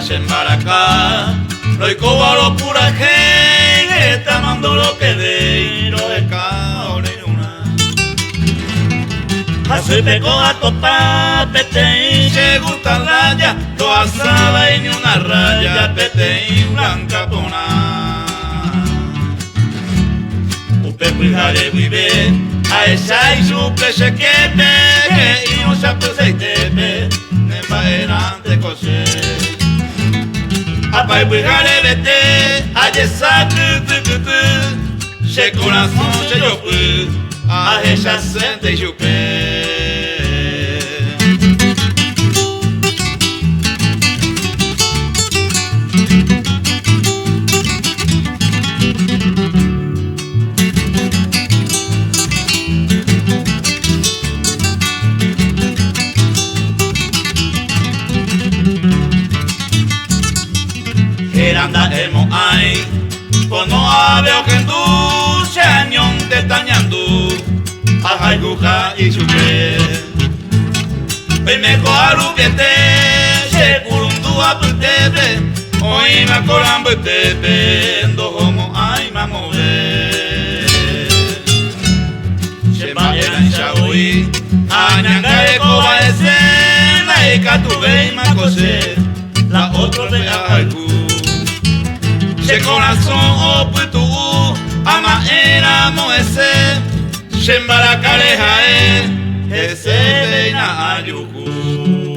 Shembaraka, lo icobalo pura gente, está mando lo que de lo de caore una. Hace peco a topa, pete y se gusta raya, lo asada y ni una raya, pete y blanca pona. Upe cuidare vive, a esa y su prese que pe, y no se apresa y tepe, ne va erante cose. Apa cuidare vete, a esa tu, se corazón se yo pu, a esa sente yo pe. Anda emo ay, pono aveo que dulce añón te tañando, ajay guja y chupe. Hoy me coaru que te, se curundu a putebe, hoy me coran putebe, endo homo ay mamove. Se vayan chaui, añanga de coba escena y catube y macose, la otra de ajaygu. Se corazón opuesto ama era moese Shembaraka lejae ese peina ayuku.